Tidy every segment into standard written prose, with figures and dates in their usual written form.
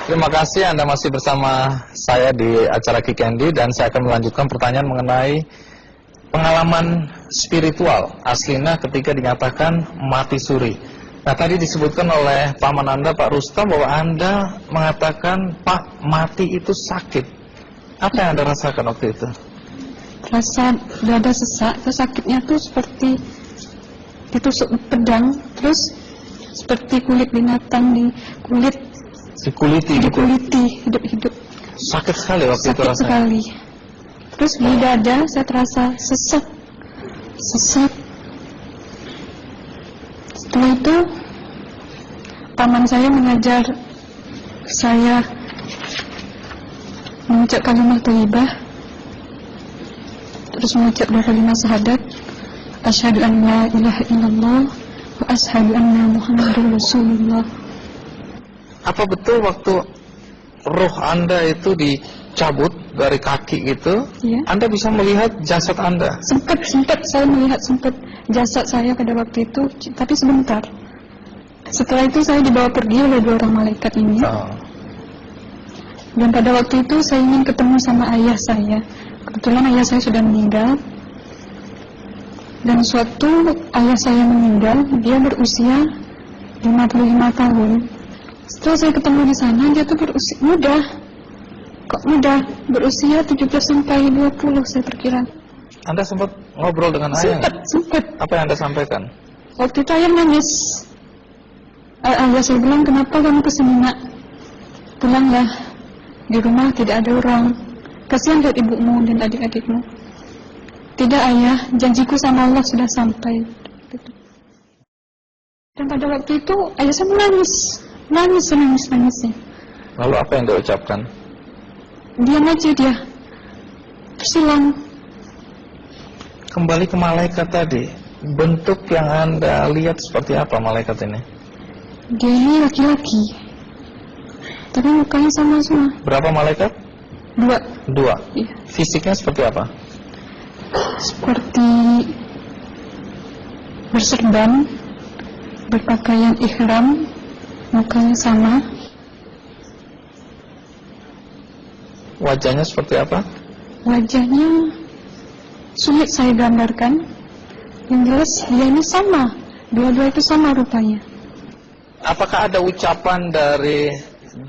Terima kasih Anda masih bersama saya di acara Kikendi, dan saya akan melanjutkan pertanyaan mengenai pengalaman spiritual aslinya ketika dinyatakan mati suri. Nah, tadi disebutkan oleh paman Anda, Pak Rustam, bahwa Anda mengatakan, Pak, mati itu sakit. Apa yang Anda rasakan waktu itu? Rasa dada sesak, terus sakitnya tuh seperti ditusuk pedang, terus seperti kulit binatang Dikuliti gitu? dikuliti hidup-hidup. Sakit sekali waktu itu Sakit rasanya? sekali. Terus di dada saya terasa sesak. Setelah itu paman saya mengajar saya mengucap kalimat thayyibah, terus mengucap 2 kalimat syahadat, asyhadu an la ilaha illallah wa asyhadu anna muhammadar rasulullah. Apa betul waktu roh Anda itu dicabut dari kaki gitu, Ya. Anda bisa melihat jasad Anda? Sempat saya melihat jasad saya pada waktu itu, tapi sebentar. Setelah itu saya dibawa pergi oleh 2 orang malaikat ini. Dan pada waktu itu saya ingin ketemu sama ayah saya. Kebetulan ayah saya sudah meninggal. Dan suatu ayah saya meninggal, dia berusia 55 tahun. Setelah saya ketemu di sana, dia tuh berusia muda. Kok muda? Berusia 17 sampai 20 saya perkira. Anda sempat ngobrol dengan ayah? Sempat. Apa yang Anda sampaikan? Waktu itu ayah nangis. Ayah saya bilang, kenapa kamu kesini nak? Pulanglah, di rumah tidak ada orang. Kasihan lihat ibumu dan adik-adikmu. Tidak ayah, janjiku sama Allah sudah sampai. Dan pada waktu itu ayah saya menangis. Lalu apa yang dia ucapkan? Diam aja dia, tersilang. Kembali ke malaikat tadi, bentuk yang Anda lihat seperti apa malaikat ini? Dia ini laki-laki, tapi mukanya sama semua. Berapa malaikat? 2. 2. Iya. Fisiknya seperti apa? Seperti berserban, berpakaian ihram, mukanya sama. Wajahnya seperti apa? Wajahnya sulit saya gambarkan. Yang jelas dia ini sama, dua-dua itu sama rupanya. Apakah ada ucapan dari 2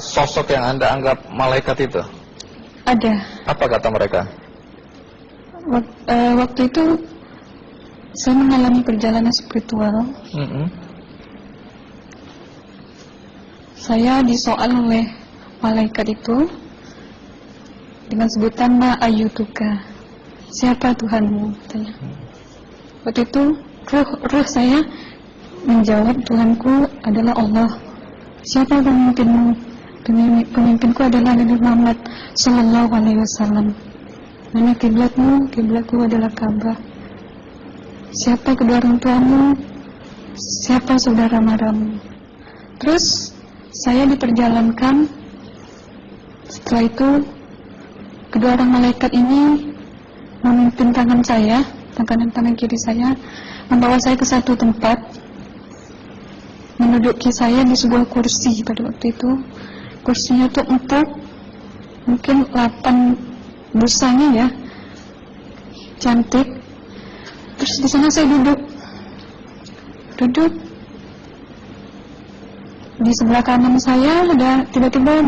sosok yang Anda anggap malaikat itu? Ada. Apa kata mereka? Waktu itu saya mengalami perjalanan spiritual. Saya disoal oleh malaikat itu dengan sebutan ma ayyutuka, siapa Tuhanmu, katanya. Waktu itu ruh saya menjawab, Tuhanku adalah Allah. Siapa pemimpinmu? Pemimpinku adalah Nabi Muhammad sallallahu alaihi wasallam. Mana kiblatmu? Kiblatku adalah Ka'bah. Siapa kedua orang tuamu? Siapa saudara maramu? Terus saya diperjalankan. Setelah itu kedua orang malaikat ini memimpin tangan saya, tangan kiri saya, membawa saya ke satu tempat, menduduki saya di sebuah kursi. Pada waktu itu kursinya tuh empuk, mungkin 8 busanya ya, cantik. Terus di sana saya duduk. Di sebelah kanan saya ada tiba-tiba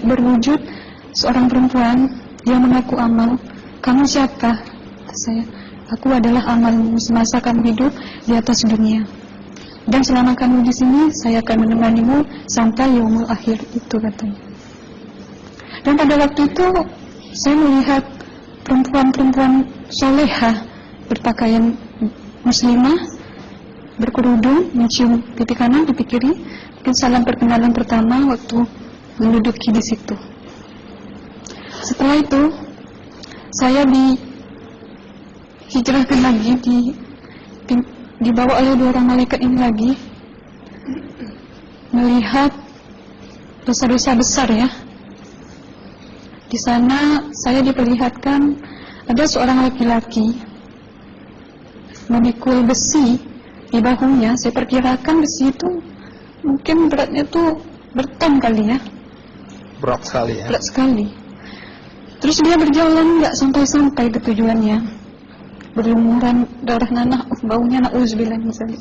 berwujud seorang perempuan. Dia mengaku amal. Kamu siapa? Kata saya. Aku adalah amalmu semasa kamu hidup di atas dunia. Dan selama kamu di sini, saya akan menemanimu sampai yaumul akhir, itu katanya. Dan pada waktu itu saya melihat perempuan-perempuan solehah berpakaian muslimah, berkerudung, mencium pipi kanan, pipi kiri. Mungkin salam perkenalan pertama waktu menduduki di situ. Setelah itu saya dihijrahkan lagi, dibawa oleh 2 orang malaikat ini lagi, melihat dosa-dosa besar ya. Di sana saya diperlihatkan ada seorang laki-laki memikul besi di bahunya. Saya perkirakan besi itu mungkin beratnya tuh berton kali ya, Berat sekali ya. berat sekali. Terus dia berjalan nggak sampai-sampai ke tujuannya, berlumuran darah nanah, baunya na'udzubillah misalnya.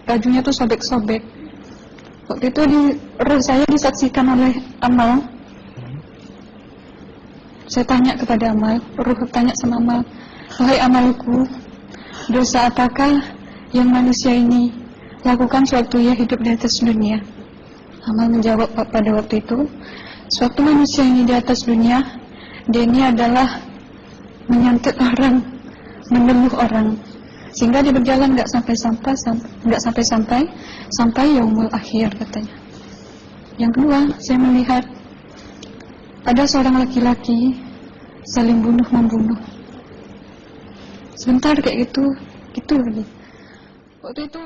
Bajunya tuh sobek-sobek. Waktu itu roh saya disaksikan oleh Amal. Saya tanya kepada Amal, roh tanya sama Amal, wahai Amalku, dosa apakah yang manusia ini lakukan sewaktu ia hidup di atas dunia? Amal menjawab pada waktu itu, sewaktu manusia ini di atas dunia, dia ini adalah menyantet orang, meneluh orang, sehingga dia berjalan nggak sampai yaumul akhir katanya. Yang kedua, saya melihat ada seorang laki-laki saling bunuh-membunuh. Sebentar kayak gitu lagi. Waktu itu,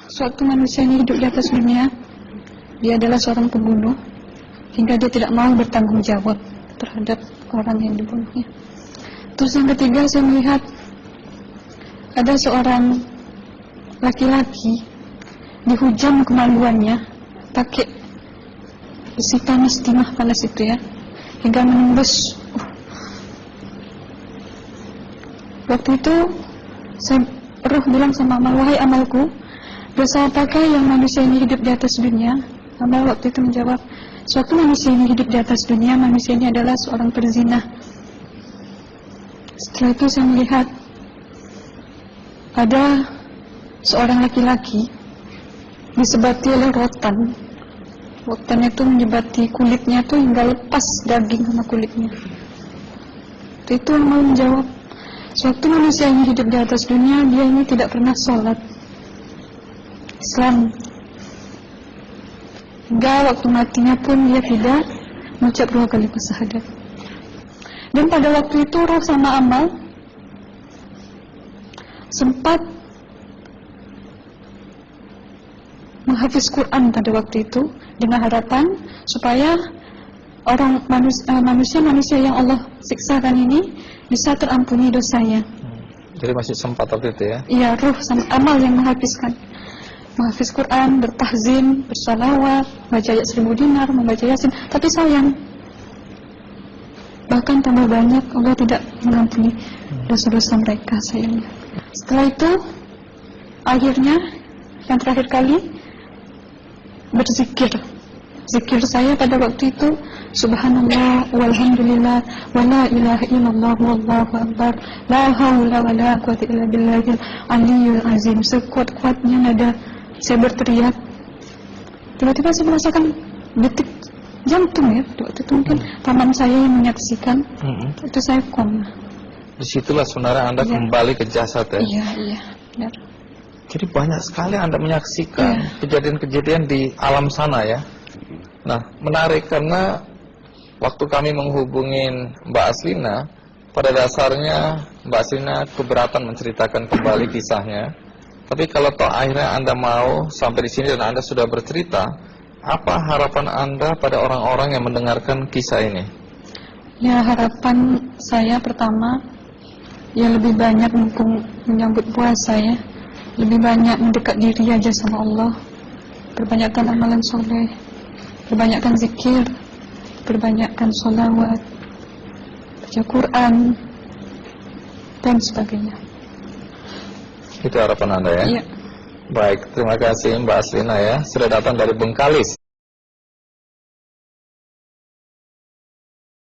suatu manusia ini hidup di atas dunia, dia adalah seorang pembunuh, hingga dia tidak mau bertanggung jawab terhadap orang yang dibunuhnya. Terus yang ketiga, saya melihat ada seorang laki-laki dihujam kemaluannya pakai besi panas, timah panas itu ya, hingga menembus. Waktu itu roh bilang sama Amal, wahai Amalku, dosa apakah yang manusia ini hidup di atas dunia? Amal waktu itu menjawab, suatu manusia ini hidup di atas dunia, manusia ini adalah seorang perzina. Setelah itu saya melihat ada seorang laki-laki disebati oleh rotan. Rotan itu menyebati kulitnya tuh hingga lepas daging sama kulitnya. Itu yang mau menjawab, suatu manusia ini hidup di atas dunia, dia ini tidak pernah sholat Islam. Hingga waktu matinya pun dia tidak mengucap 2 kali syahadat. Dan pada waktu itu roh sama Amal sempat menghafiz Quran pada waktu itu dengan harapan supaya orang manusia yang Allah siksakan ini bisa terampuni dosanya. Jadi masih sempat waktu itu ya? Iya, roh sama Amal yang menghafiz Quran, bertahzim, bersalawat, baca ayat 1000 dinar, membaca Yasin. Tapi sayang, bahkan tambah banyak Allah tidak mengampuni dosa-dosa mereka, sayangnya. Setelah itu, akhirnya yang terakhir kali berzikir. Zikir saya pada waktu itu, subhanallah, walhamdulillah, wa la ilaha illallah, wallahu akbar, la haula wa la quwwata illa billahil aliyyil azim. Sekuat-kuatnya nada saya berteriak. Tiba-tiba saya merasakan detik jantung ya. Waktu itu mungkin paman saya yang menyaksikan. Itu saya koma. Disitulah sebenarnya Anda kembali ke jasad ya? Iya, benar. Jadi banyak sekali Anda menyaksikan kejadian-kejadian di alam sana ya. Nah, menarik karena waktu kami menghubungin Mbak Aslina, pada dasarnya Mbak Aslina keberatan menceritakan kembali kisahnya. Tapi kalau toh akhirnya Anda mau sampai di sini dan Anda sudah bercerita, apa harapan Anda pada orang-orang yang mendengarkan kisah ini? Ya, harapan saya pertama, ya lebih banyak mumpung menyambut puasa ya, lebih banyak mendekat diri aja sama Allah, perbanyakkan amalan soleh, perbanyakkan zikir, perbanyakkan sholawat, baca Quran, dan sebagainya. Itu harapan Anda ya? Iya. Baik, terima kasih Mbak Aslina ya, sudah datang dari Bengkalis.